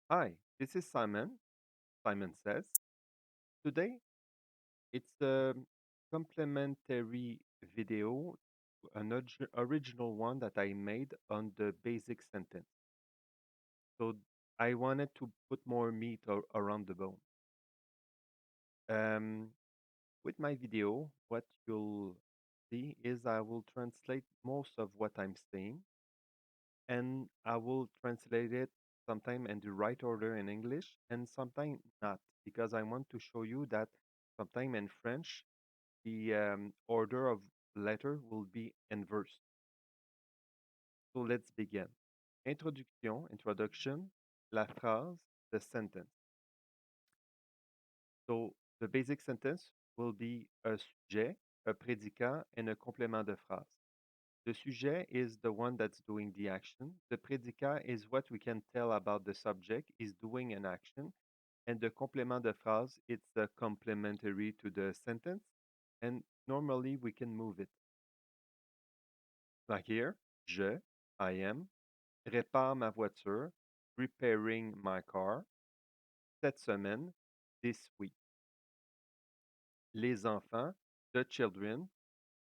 Hi, this is Simon. Simon says. Today, it's a complimentary video, an original one that I made on the basic sentence. So I wanted to put more meat around the bone. Um, with my video, what you'll see is I will translate most of what I'm saying, and I will translate it sometime in the right order in English and sometime not, because I want to show you that sometime in French the order of letter will be inverse. So let's begin. Introduction, la phrase, the sentence. So the basic sentence will be a sujet, a prédicat, and a complément de phrase. The sujet is the one that's doing the action. The prédicat is what we can tell about the subject is doing an action. And the complément de phrase, it's the complementary to the sentence. And normally we can move it. Like here, I am, répare ma voiture, repairing my car, cette semaine, this week. Les enfants, the children,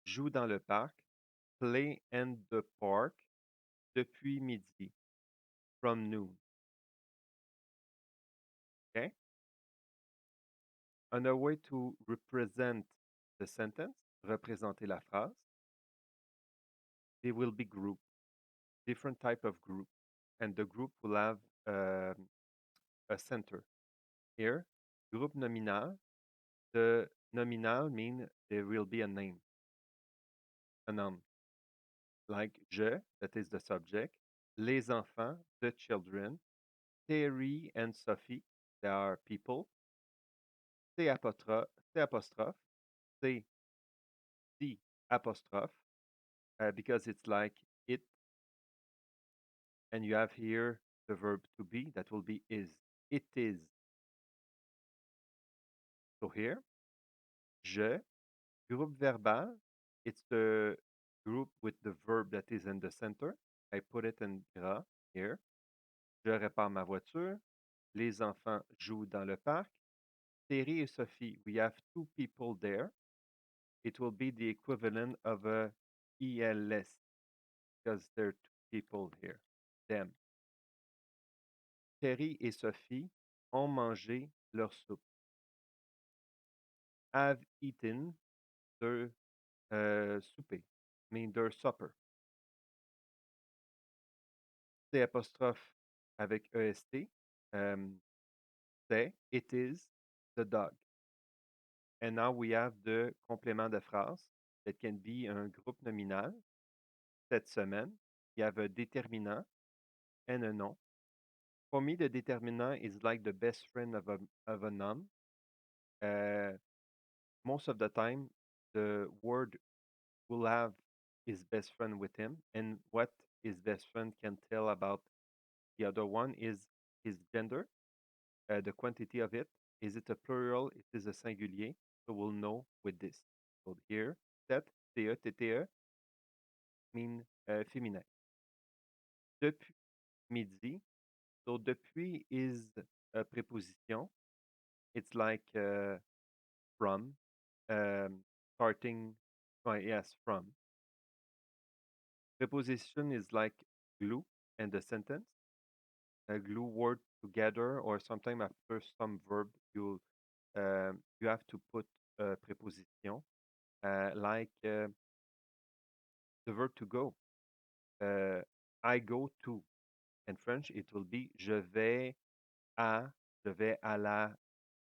jouent dans le parc, play in the park, depuis midi, from noon. Okay? Another way to represent the sentence, représenter la phrase, they will be group, different type of group, and the group will have a center. Here, group nominal, the nominal mean there will be a name, a noun, like je, that is the subject, les enfants, the children, Terry and Sophie, they are people, C apostrophe, C, the apostrophe, because it's like it, and you have here the verb to be, that will be is. It is. So here, je, group verbal, it's the group with the verb that is in the center. I put it in gras here. Je répare ma voiture. Les enfants jouent dans le parc. Terry et Sophie, we have two people there. It will be the equivalent of a ELS because there are two people here. Them. Terry et Sophie ont mangé leur soupe. Have eaten their souper, mean their supper. C apostrophe avec EST, c'est, it is, the dog. And now we have the complément de phrase that can be un groupe nominal. Cette semaine, you have a déterminant and a nom. For me, the determinant is like the best friend of a noun. Uh, Most of the time, the word will have his best friend with him, and what his best friend can tell about the other one is his gender, the quantity of it. Is it a plural? It is a singulier. So we'll know with this. So here, that, TE, TTE, mean féminin. Depuis midi. So depuis is a preposition. It's like from, starting, yes, from. Preposition is like glue in the sentence. Glue word together, or sometimes after some verb, you have to put a preposition, like the verb to go. I go to. In French, it will be je vais à la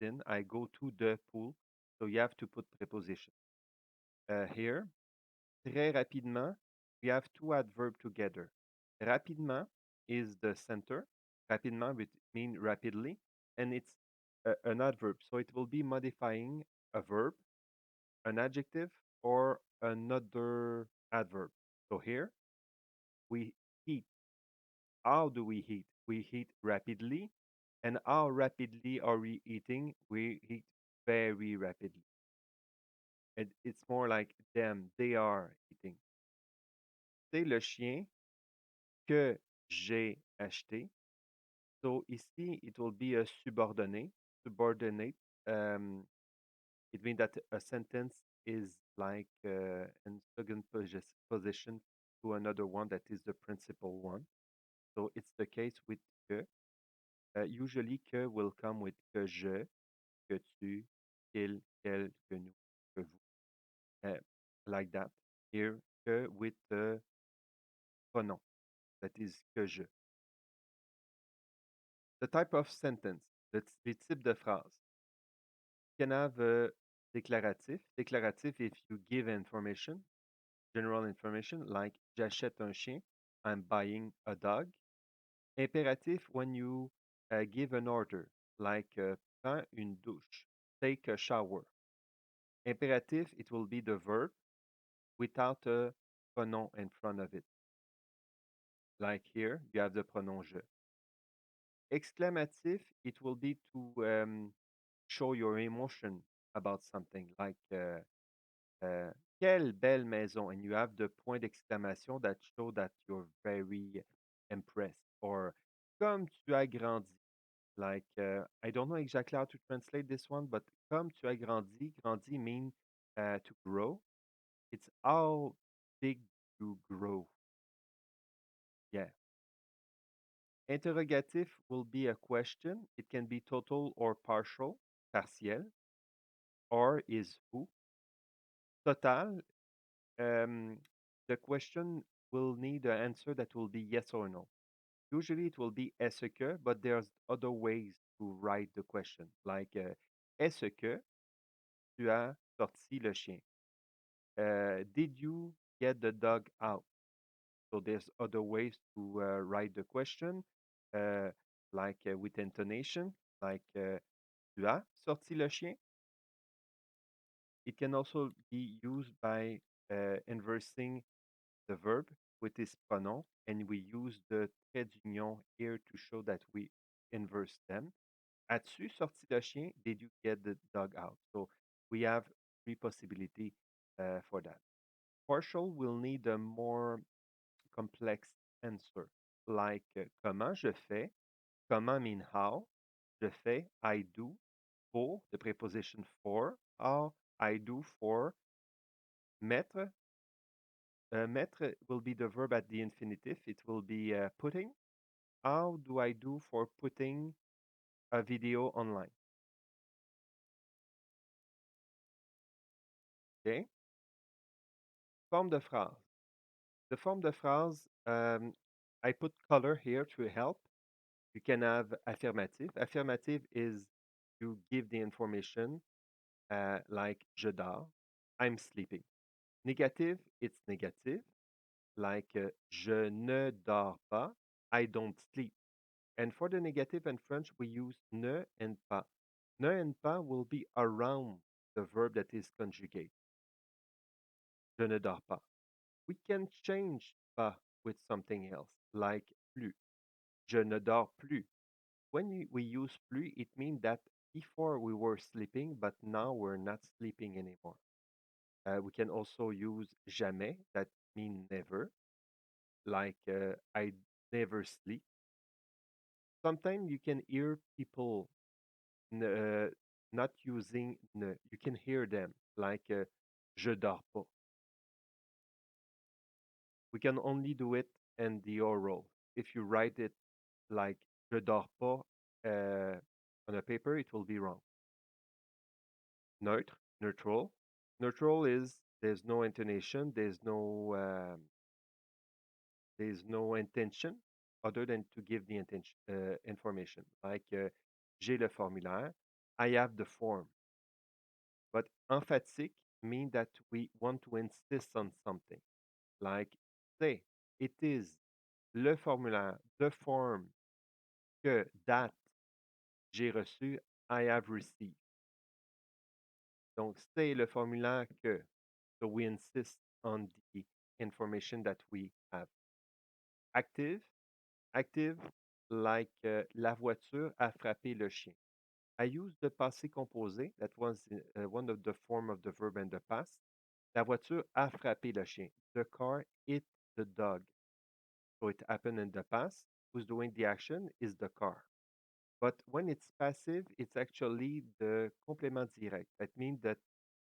piscine. I go to the pool. So you have to put preposition. Here, très rapidement, we have two adverbs together. Rapidement is the center. Rapidement would mean rapidly, and it's an adverb. So it will be modifying a verb, an adjective, or another adverb. So here, we eat. How do we eat? We eat rapidly. And how rapidly are we eating? We eat very rapidly. It's more like them, they are eating. C'est le chien que j'ai acheté. So ici, it will be a subordonate. Subordinate. Um, it means that a sentence is like in second position to another one that is the principal one. So it's the case with que. Usually, que will come with que je, que tu, qu'il, qu'elle, que nous, que vous. Like that. Here, que with the pronoun, that is que je. The type of sentence, les types de phrases. You can have déclaratif. Déclaratif if you give information, general information, like j'achète un chien, I'm buying a dog. Impératif when you give an order, like prends une douche, take a shower. Impératif, it will be the verb without a pronoun in front of it. Like here, you have the pronoun je. Exclamatif, it will be to show your emotion about something, like quelle belle maison, and you have the point d'exclamation that show that you're very impressed, or comme tu as grandi. Like, I don't know exactly how to translate this one, but comme tu as grandi, grandi mean to grow. It's how big you grow. Yeah. Interrogative will be a question. It can be total or partial, partiel, or is who. Total, um, the question will need an answer that will be yes or no. Usually it will be est-ce que, but there's other ways to write the question, like est-ce que tu as sorti le chien? Did you get the dog out? So there's other ways to write the question, uh, like with intonation, like tu as sorti le chien? It can also be used by inversing the verb with its pronoun, and we use the trait d'union here to show that we inverse them. As-tu sorti le chien? Did you get the dog out? So we have three possibilities for that. Partial will need a more complex answer, like comment je fais? Comment mean how? Je fais, I do. For, the preposition for, how I do for. Mettre, mettre will be the verb at the infinitive. It will be putting. How do I do for putting a video online? Okay. Forme de phrase. The form de phrase, I put color here to help. You can have affirmative. Affirmative is you give the information like je dors, I'm sleeping. Negative, it's negative, like je ne dors pas, I don't sleep. And for the negative in French, we use ne and pas. Ne and pas will be around the verb that is conjugate. Je ne dors pas. We can change pas with something else, like plus. Je ne dors plus. When we use plus, it means that before we were sleeping, but now we're not sleeping anymore. We can also use jamais, that means never, like I never sleep. Sometimes you can hear people not using ne. You can hear them, like je dors pas. We can only do it in the oral. If you write it like je dors pas on a paper, it will be wrong. Neutre, neutral. Neutral is there's no intonation, there's no intention other than to give the intention information. Like j'ai le formulaire, I have the form. But emphatic mean that we want to insist on something. Like say, it is le formulaire, the form que that j'ai reçu, I have received. Donc, c'est le formulaire que. So we insist on the information that we have. Active, active, like la voiture a frappé le chien. I use the passé composé. That was one of the form of the verb in the past. La voiture a frappé le chien. The car hit the dog. So it happened in the past. Who's doing the action is the car. But when it's passive, it's actually the complément direct. That means that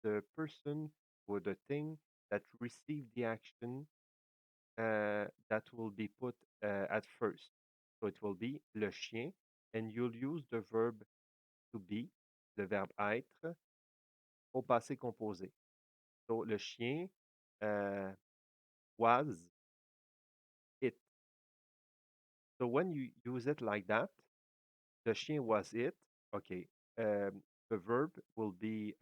the person or the thing that received the action that will be put at first. So it will be le chien, and you'll use the verb to be, le verbe être, au passé composé. So le chien was it. So when you use it like that, the chien was it. Okay, the verb will be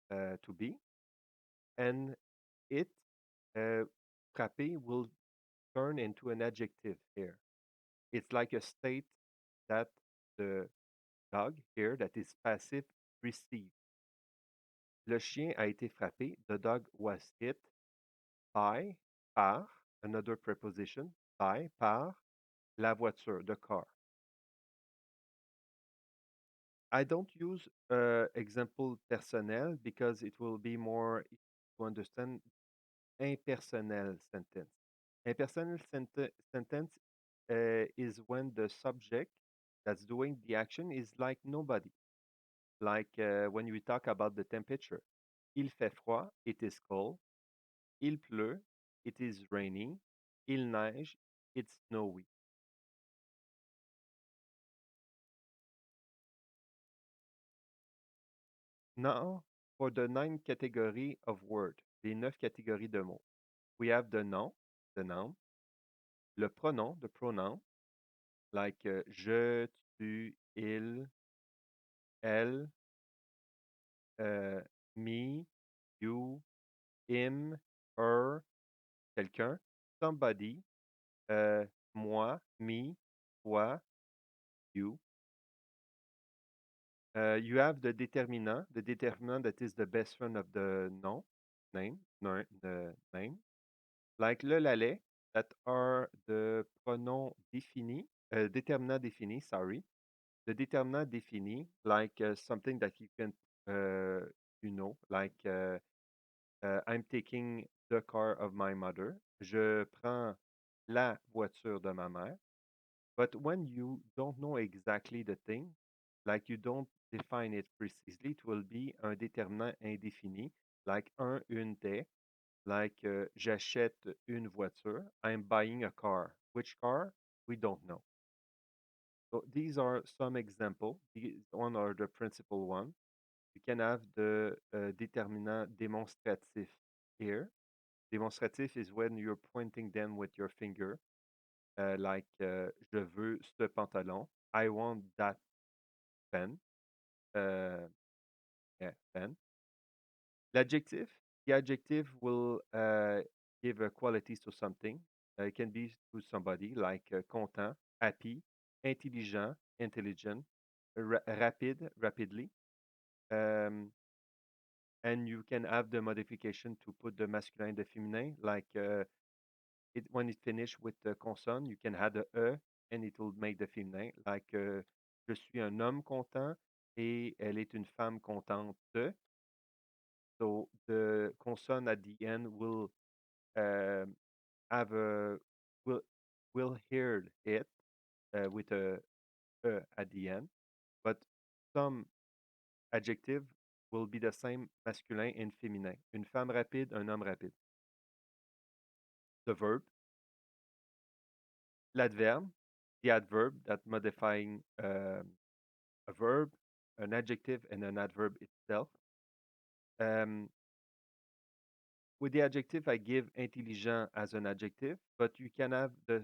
to be, and it frappé will turn into an adjective here. It's like a state that the dog here that is passive receive. Le chien a été frappé. The dog was hit by, par, another preposition, by, par, la voiture, the car. I don't use example personnel because it will be more easy to understand impersonal sentence. Impersonal sentence is when the subject that's doing the action is like nobody. Like when we talk about the temperature. Il fait froid, it is cold. Il pleut, it is raining. Il neige, it's snowy. Now, for the 9 category of word, les 9 catégories de mots, we have the nom, the noun, le pronom, the pronoun, like je, tu, il, elle, me, you, him, her, quelqu'un, somebody, moi, me, toi, you. You have the determinant that is the best friend of the nom, name, the name, like le, la, les, that are the pronoun défini, déterminant défini, sorry. The determinant défini, like something that you can, like I'm taking the car of my mother. Je prends la voiture de ma mère. But when you don't know exactly the thing, like you don't define it precisely, it will be un déterminant indéfini, like un, une des, like j'achète une voiture, I'm buying a car. Which car? We don't know. So these are some examples. These one are the principal one. You can have the déterminant démonstratif here. Démonstratif is when you're pointing them with your finger, like je veux ce pantalon. I want that pen. Uh, yeah, pen. L'adjective. The adjective will give a qualities to something. It can be to somebody like content, happy, intelligent, intelligent, rapid, rapidly. Um, and you can have the modification to put the masculine, the feminine, like when it finish with the consonne, you can add a e and it will make the feminine. Like je suis un homme content et elle est une femme contente. So the consonne at the end will um, have a will will hear it with a e at the end, but some adjective will be the same masculin and féminin. Une femme rapide, un homme rapide. The verb, l'adverbe, the adverb that modifying a verb, an adjective, and an adverb itself. Um, with the adjective, I give intelligent as an adjective, but you can have the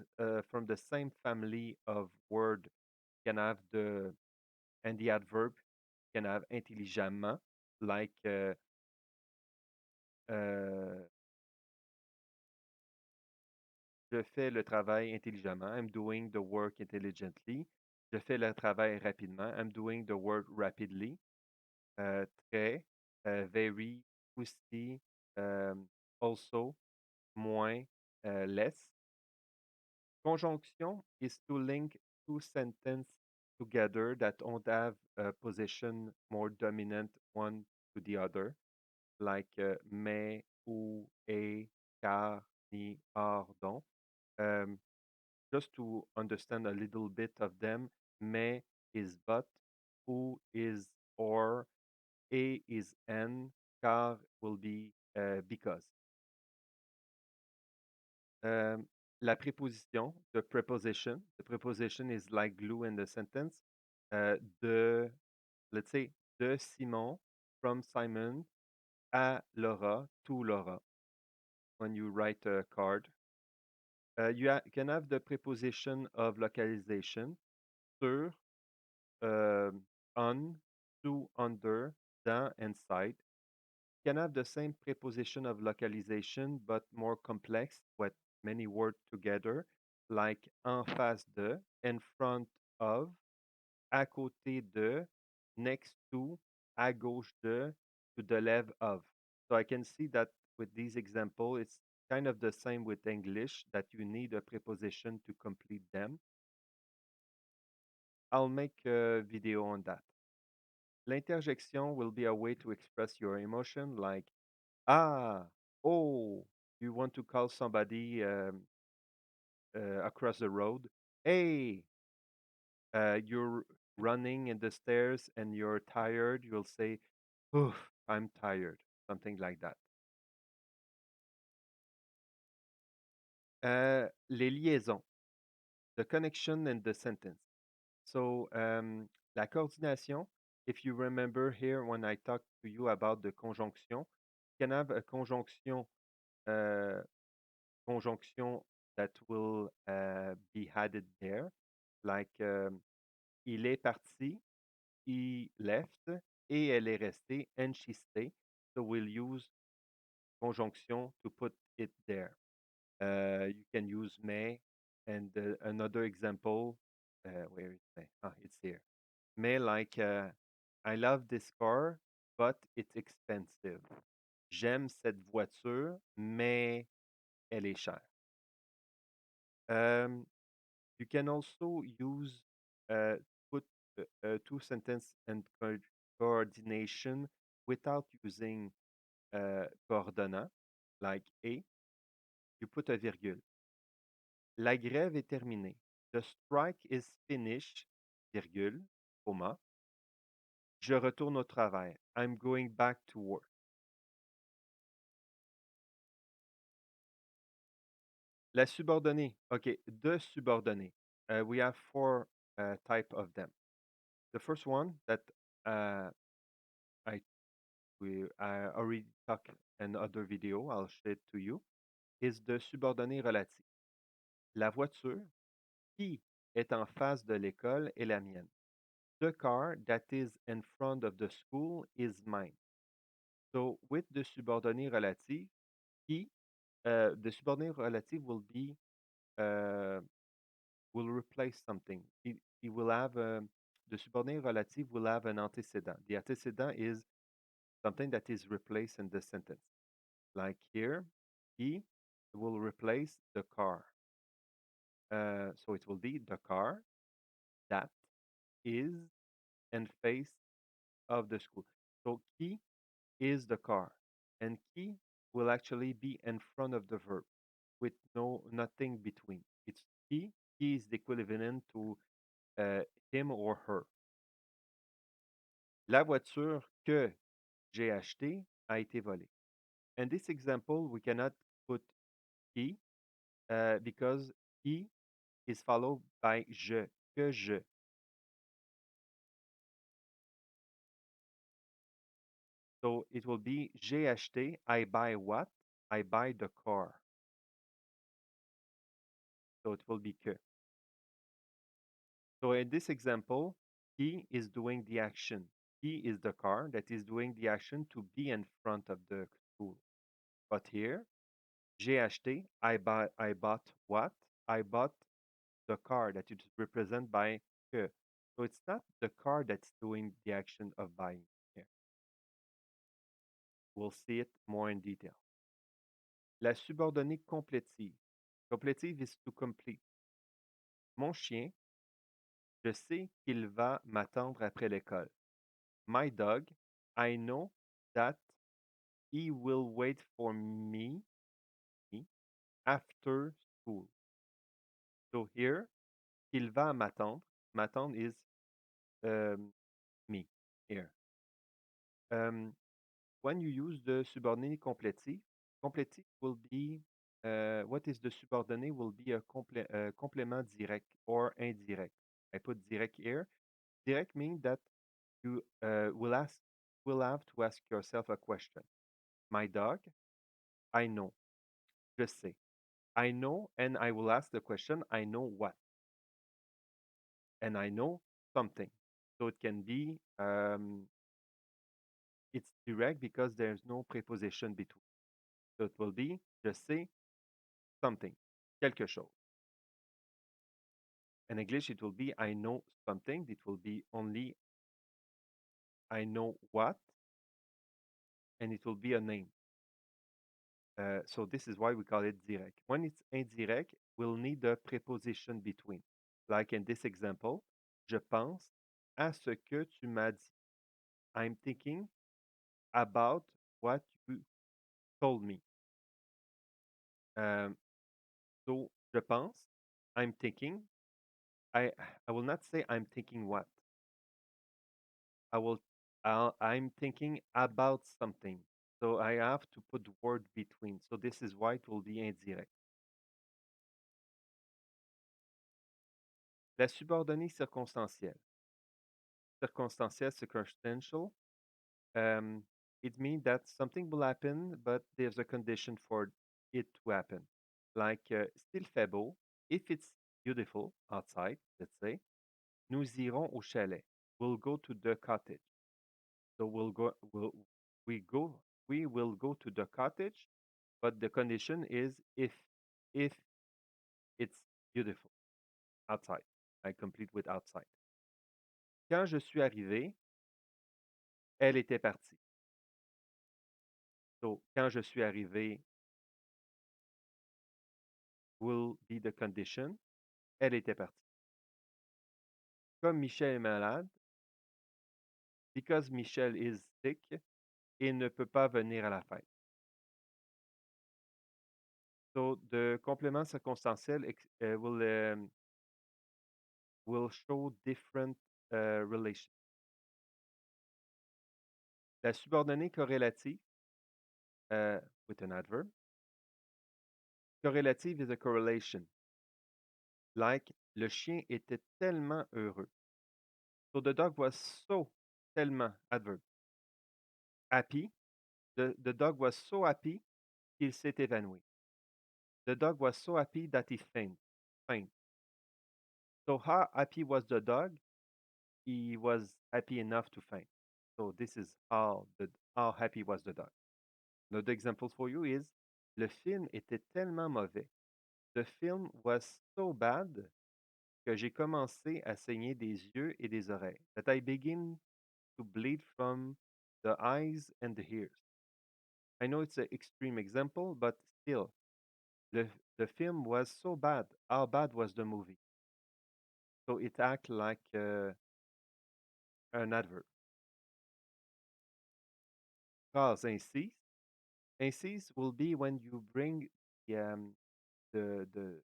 from the same family of word. You can have the and the adverb. You can have intelligemment, like uh, je fais le travail intelligemment. I'm doing the work intelligently. Je fais le travail rapidement. I'm doing the work rapidly. Très, very, aussi, also, moins, less. Conjunction is to link two sentences together that don't have a position more dominant one to the other, like mais, ou, et, car, ni, or, donc. Um, just to understand a little bit of them, mais is but, who is or, a is and, car will be because. Um, la préposition, the preposition is like glue in the sentence. De, let's say, de Simon, from Simon, à Laura, to Laura, when you write a card. Can have the preposition of localization, sur, um, on, to, under, dans, and side. Can have the same preposition of localization, but more complex, with many words together, like en face de, in front of, à côté de, next to, à gauche de, to the left of. So I can see that with these examples, it's kind of the same with English, that you need a preposition to complete them. I'll make a video on that. L'interjection will be a way to express your emotion, like, ah, oh, you want to call somebody across the road. Hey, you're running in the stairs and you're tired. You'll say, oof, I'm tired, something like that. Les liaisons, the connection and the sentence. So, la coordination, if you remember here when I talked to you about the conjonction, you can have a uh, conjunction that will be added there, like il est parti, he left, et elle est restée, and she stayed. So we'll use conjonction to put it there. You can use mais, and another example, where is it? Ah, it's here. Mais like, I love this car, but it's expensive. J'aime cette voiture, mais elle est chère. Um, you can also use put two sentence and coordination without using coordonnant, like a. You put a virgule. La grève est terminée. The strike is finished, virgule, comma. Je retourne au travail. I'm going back to work. La subordonnée. Okay, the subordonnée. We have four type of them. The first one that uh, I I already talked in other video, I'll show it to you, is the subordonnée relative. La voiture qui est en face de l'école est la mienne. The car that is in front of the school is mine. So with the subordonnée relative, qui, the subordinate relative will be uh, will replace something. He will have the subordinate relative will have an antecedent. The antecedent is something that is replaced in the sentence. Like here, he will replace the car. So it will be the car that is in face of the school. So qui is the car, and qui will actually be in front of the verb with nothing between. It's he. He is the equivalent to him or her. La voiture que j'ai achetée a été volée. In this example, we cannot put he because he is followed by je, que je. So it will be j'ai acheté, I buy what? I buy the car. So it will be que. So in this example, he is doing the action. He is the car that is doing the action to be in front of the school. But here, j'ai acheté, I bought what? I bought the car that is represented by que. So it's not the car that's doing the action of buying here. We'll see it more in detail. La subordonnée complétive. Complétive is to complete. Mon chien, je sais qu'il va m'attendre après l'école. My dog, I know that he will wait for me after school. So here, qu'il va m'attendre. Ma tante is me here. Um, when you use the subordinate completive, completive will be what is the subordinate will be a complement direct or indirect. I put direct here. Direct means that you will have to ask yourself a question. My dog, I know, je sais. I know, and I will ask the question, I know what? And I know something. So it can be, it's direct because there's no preposition between. So it will be, je sais something, quelque chose. In English, it will be, I know something. It will be only, I know what, and it will be a name. So this is why we call it direct. When it's indirect, we'll need a preposition between. Like in this example, je pense à ce que tu m'as dit. I'm thinking about what you told me. Um, so je pense, I'm thinking. I will not say I'm thinking what. I will I'm thinking about something. So I have to put the word between. So this is why it will be indirect. La subordonnée circonstancielle. Circumstantial, circumstantial. Um, it means that something will happen, but there's a condition for it to happen. Like, s'il fait beau, if it's beautiful outside, let's say, nous irons au chalet. We'll go to the cottage. So we go, we will go to the cottage, but the condition is if it's beautiful outside. I complete with outside. Quand je suis arrivé, elle était partie. So, quand je suis arrivé will be the condition. Elle était partie. Comme Michel est malade, because Michel is sick, il ne peut pas venir à la fête. So the complement circonstanciel will show different relations. La subordonnée corrélative with an adverb. Corrélative is a correlation. Like, le chien était tellement heureux. So the dog was so, tellement, adverb. Happy. The dog was so happy qu'il s'est évanoui. The dog was so happy that he faint. So how happy was the dog? He was happy enough to faint. So this is how happy was the dog. Another example for you is le film était tellement mauvais. The film was so bad que j'ai commencé à saigner des yeux et des oreilles. That I begin to bleed from the eyes and the ears. I know it's an extreme example, but still, the the film was so bad. How bad was the movie? So it acts like an adverb. Phrase incise. Incise will be when you bring the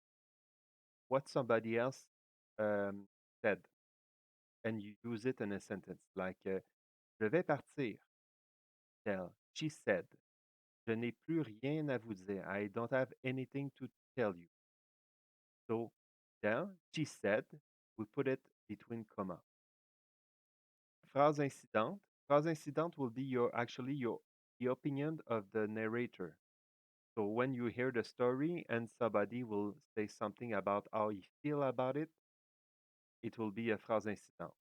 what somebody else um, said and you use it in a sentence. Like, je vais partir. Tell. She said. Je n'ai plus rien à vous dire. I don't have anything to tell you. So, tell. She said. We put it between comma. Phrase incidente. Phrase incidente will be your the opinion of the narrator. So when you hear the story and somebody will say something about how he feel about it will be a phrase incidente.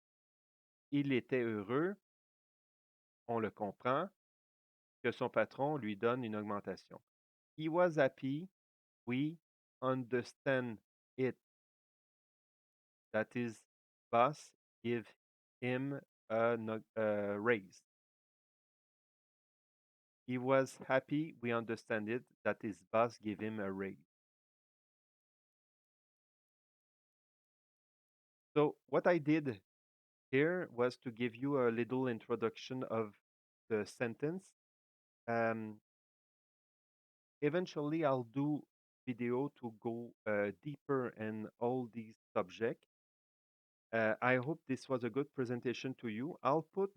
Il était heureux, on le comprend, que son patron lui donne une augmentation. He was happy, we understand it. That is, boss give him a raise. He was happy, we understand it. That is, boss give him a raise. So what I did here was to give you a little introduction of the sentence. Um, Eventually, I'll do video to go deeper in all these subjects. I hope this was a good presentation to you. I'll put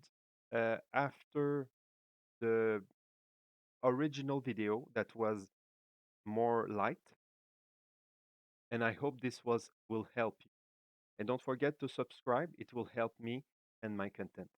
after the original video that was more light, and I hope this was will help you. And don't forget to subscribe, it will help me and my content.